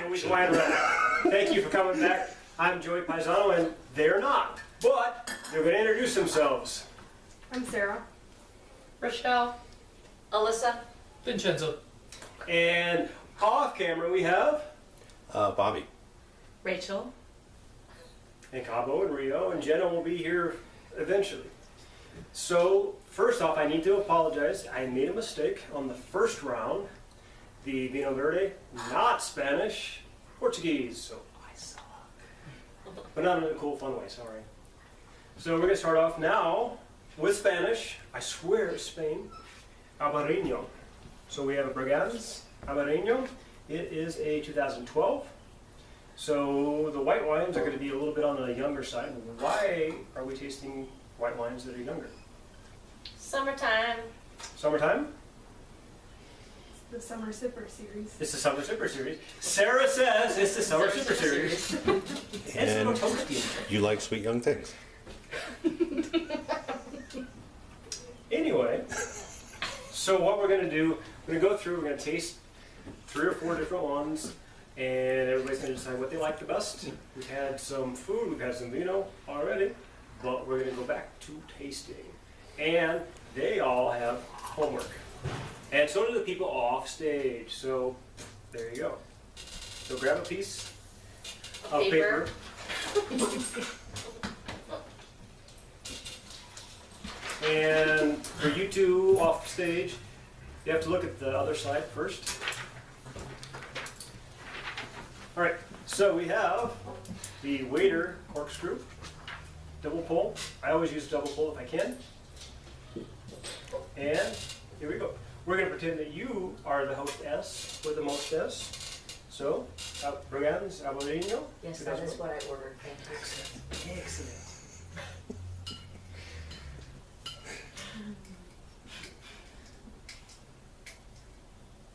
Muy Bueno. Thank you for coming back. I'm Joey Paisano, and they're not, but they're going to introduce themselves. I'm Sarah. Rochelle. Alyssa. Vincenzo. And off camera we have Bobby. Rachel. and Cabo and Rio, and Jenna will be here eventually. So first off, I need to apologize. I made a mistake on the first round. The Vino Verde, not Spanish, Portuguese. So I suck. But not in a cool, fun way, sorry. So we're going to start off now with Spanish. I swear it's Spain. Albarino. So we have a Burgans Albarino. It is a 2012. So the white wines are going to be a little bit on the younger side. Why are we tasting white wines that are younger? Summertime. Summertime? The Summer Sipper series. It's the Summer Sipper Series. Sarah says it's the Summer Sipper Series. It's a And little toasty. you like sweet young things. Anyway, so what we're going to do, we're going to go through, we're going to taste 3 or 4 different ones, and everybody's going to decide what they like the best. We've had some food, we've had some vino already, but we're going to go back to tasting. And they all have homework. And so do the people off stage. So there you go. So grab a piece of paper. And for you two off stage, you have to look at the other side first. All right, so we have the waiter corkscrew, double pull. I always use double pull if I can. And here we go. We're going to pretend that you are the hostess or the mostess. So, Burgans Albarino. Yes, that is what I ordered. Thank you. Excellent. Excellent.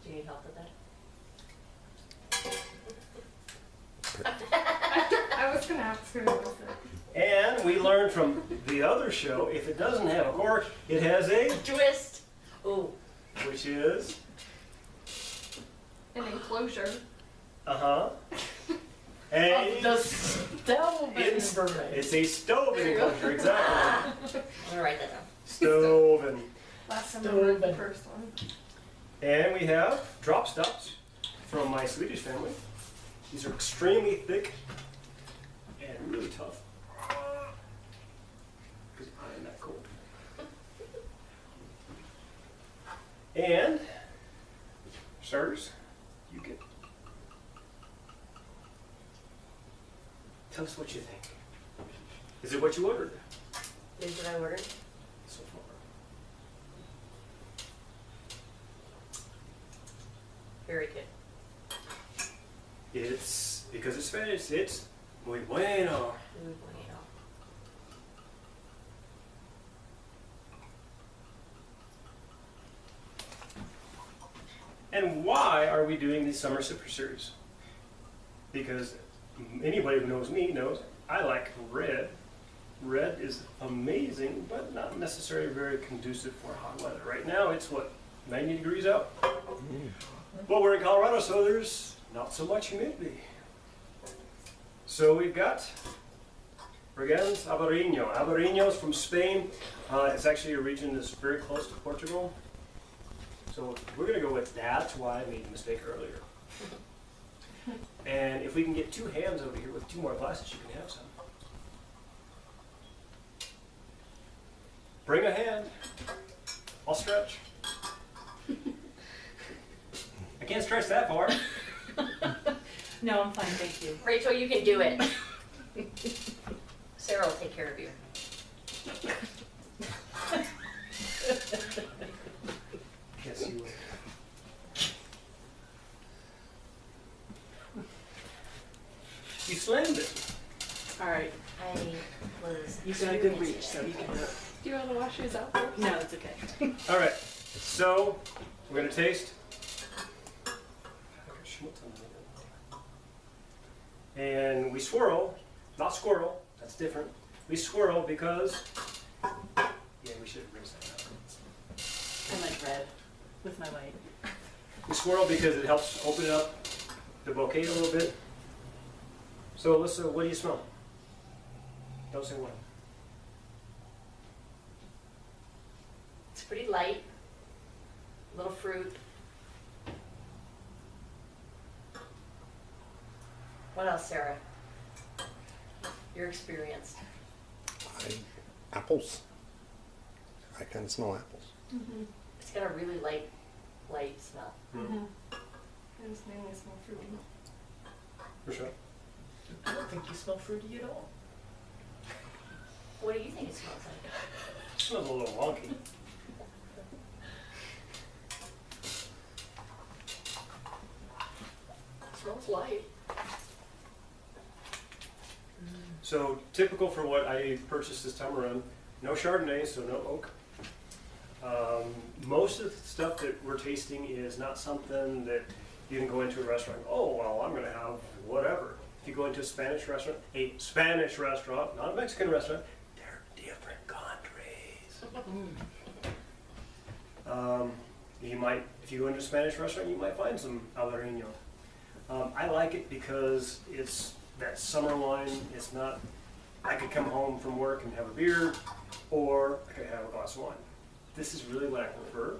Do you need help with that? I was gonna ask her what was it. And we learned from the other show, if it doesn't have a cork, it has a, Twist. Oh. which is, An enclosure. uh-huh. Of the stove It's a stove There you go. enclosure, exactly. I'm gonna write that down. Stove. Last time I read the first one. And we have drop stops from my Swedish family. These are extremely thick and really tough. Because I am that cold. And, sirs, you get. Tell us what you think. Is it what you ordered Here's what I ordered. so far? Very good. It's, because it's Spanish, it's muy bueno. Muy bueno. And why are we doing the Summer Sipper Series? Because anybody who knows me knows I like red. Red is amazing, but not necessarily very conducive for hot weather. Right now it's what, 90 degrees out? But we're in Colorado, so there's not so much humidity. So we've got Burgans Albarino. Albarino is from Spain. It's actually a region that's very close to Portugal. So we're going to go with that's why I made the mistake earlier. And if we can get 2 hands over here with 2 more glasses, you can have some. Bring a hand. I'll stretch. I can't stretch that far. No, I'm fine, thank you. Rachel, you can do it. Sarah will take care of you. Yes, you will. You slammed it. All right, I was. you've got a good reach, so you can do it. Do you want to wash yours out first? No, it's okay. All right. So we're going to taste. And we swirl, not squirrel, that's different. We swirl because, yeah, we should rinse that out. I like red with my white. We swirl because it helps open it up the bouquet a little bit. So Alyssa, what do you smell? Don't say what. It's pretty light. Little fruit. What else, Sarah? You're experienced. Apples. I kind of smell apples. Mm-hmm. It's got a really light smell. Mm-hmm. I just mainly smell fruity. For sure. I don't think you smell fruity at all. What do you think it smells like? It smells a little wonky. It smells light. So typical for what I purchased this time around, no Chardonnay, so no oak. Most of the stuff that we're tasting is not something that you can go into a restaurant, oh, well, I'm going to have whatever. If you go into a Spanish restaurant, not a Mexican restaurant, they're different countries. You might, if you go into a Spanish restaurant, you might find some Albarino. I like it because it's that summer wine. It's not, I could come home from work and have a beer, or I could have a glass of wine. This is really what I prefer.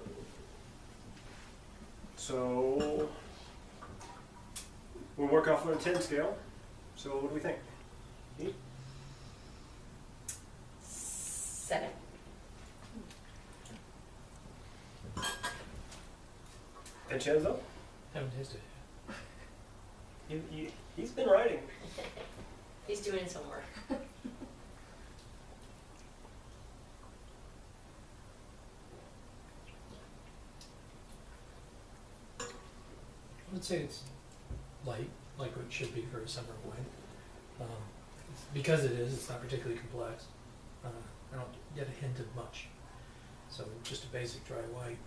So, we'll work off of a 10 scale. So what do we think? 8? 7. Vincenzo? Haven't tasted it. He's been writing. He's doing some work. I would say it's light, like what it should be for a summer wine. Because it is, it's not particularly complex. I don't get a hint of much. So just a basic dry white.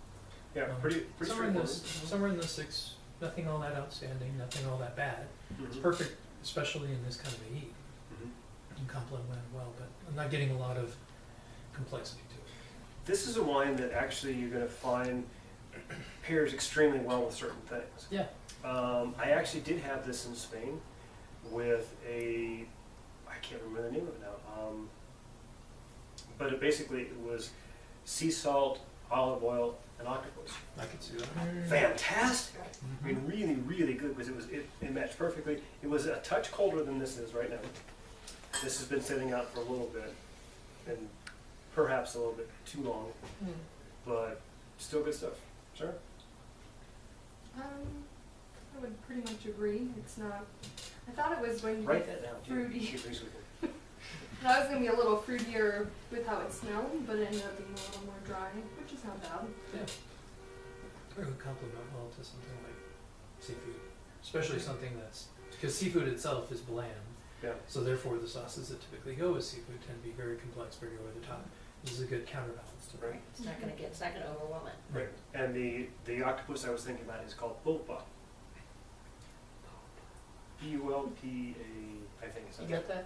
Yeah, pretty straightforward. Somewhere in the 6, nothing all that outstanding, nothing all that bad. It's Mhm. perfect, especially in this kind of a heat. Mhm. And complement it well, but I'm not getting a lot of complexity to it. This is a wine that actually you're going to find pairs extremely well with certain things. Yeah. I actually did have this in Spain with I can't remember the name of it now, but it was sea salt, olive oil, and octopus. I could see that. Fantastic! I mean, really, really good because it matched perfectly. It was a touch colder than this is right now. This has been sitting out for a little bit, and perhaps a little bit too long, but still good stuff. Sure. I would pretty much agree. It's not. I thought it was going to Write be that down. fruity. She agrees with me. I thought it was going to be a little fruitier with how it smelled, but it ended up being a little more dry, which is not bad. Yeah. It would complement well to something like seafood, especially something that's, because seafood itself is bland. Yeah. So therefore the sauces that typically go with seafood tend to be very complex, very over the top. This is a good counterbalance to that. Right. It's not gonna overwhelm it. Right. And the octopus I was thinking about is called pulpa. P-U-L-P-A, I think it's You got that?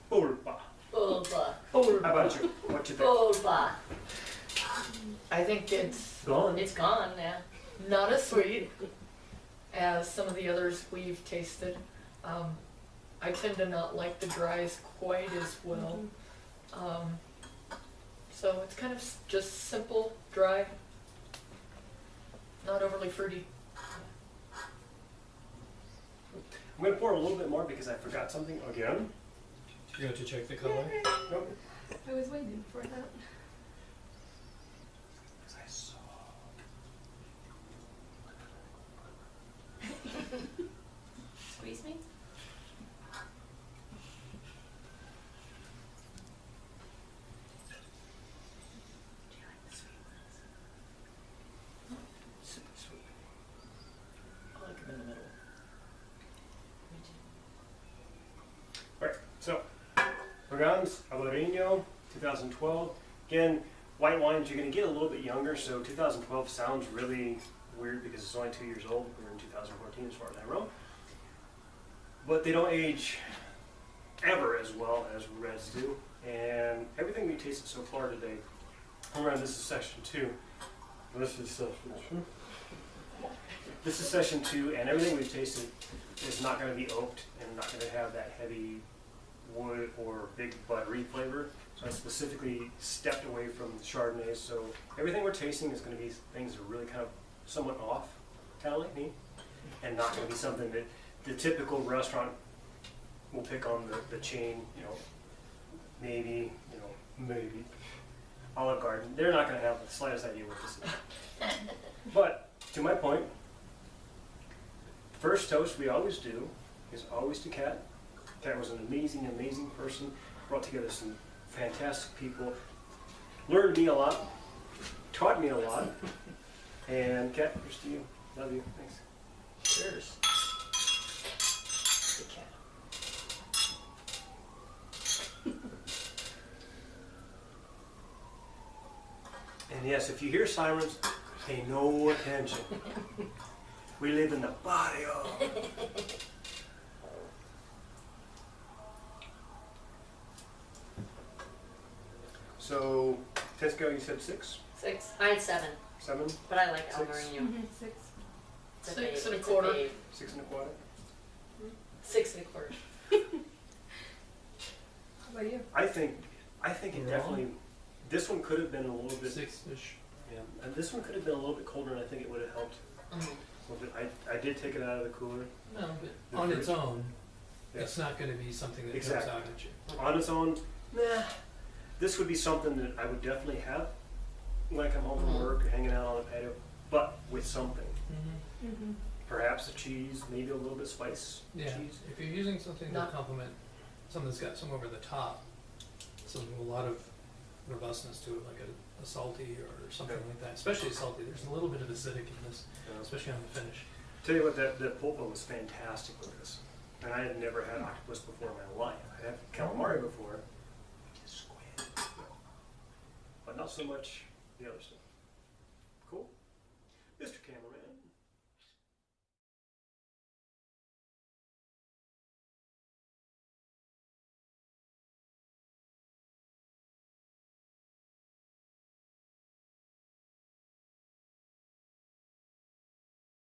Pulpa. Bulba. How about you? What you think? Bulba. I think it's Gone. It's gone now. not as sweet as some of the others we've tasted. I tend to not like the dries quite as well. So it's kind of just simple, dry, not overly fruity. I'm going to pour a little bit more because I forgot something again. You have to check the color. Nope. I was waiting for that. Because I saw. Squeeze me? Do you like the sweet ones? Super sweet. I like them in the middle. Me too. Alright, so Burgans Albarino, 2012. Again, white wines, you're going to get a little bit younger, so 2012 sounds really weird because it's only 2 years old. We're in 2014 as far as I know. But they don't age ever as well as reds do. And everything we tasted so far today, remember this is section 2. This is section 2. This is session 2, and everything we've tasted is not going to be oaked and not going to have that heavy wood or big buttery flavor. So I specifically stepped away from the Chardonnay. So everything we're tasting is going to be things that are really kind of somewhat off, kind of like me, and not going to be something that the typical restaurant will pick on the chain, you know, maybe, Olive Garden. They're not going to have the slightest idea what this is. But to my point, first toast we always do is always to Kat. Kat was an amazing, amazing person. Brought together some fantastic people. Learned me a lot. Taught me a lot. And Kat, here's to you. Love you. Thanks. Cheers. The cat. And yes, if you hear sirens, pay no attention. We live in the barrio. So, 10 scale, you said 6? 6. I had 7, 7? but I like 6. Albarino. 6. It's a 6 babe. and a It's quarter. babe. 6 and a quarter? 6 and a quarter. How about you? I think it Wrong. definitely, this one could have been a little bit, 6-ish. yeah, and this one could have been a little bit colder, and I think it would have helped Mhm. a little bit. I did take it out of the cooler. No, but The on fruit. its own, Yeah. it's not gonna be something that Exactly. jumps out at you. On its own, nah. This would be something that I would definitely have when I come home from Mhm. work, hanging out on the patio, but with something. Mm-hmm. Perhaps a cheese, maybe a little bit spice Yeah, cheese. if you're using something to Not- complement, something that's got some over the top, something with a lot of robustness to it, like a salty or something Yeah. like that, especially a salty, there's a little bit of acidic in this, You know. especially on the finish. Tell you what, that pulpa was fantastic with this. And I had never had octopus before in my life. I had calamari before, just squid, but not so much the other stuff. Cool. Mr. Cameraman.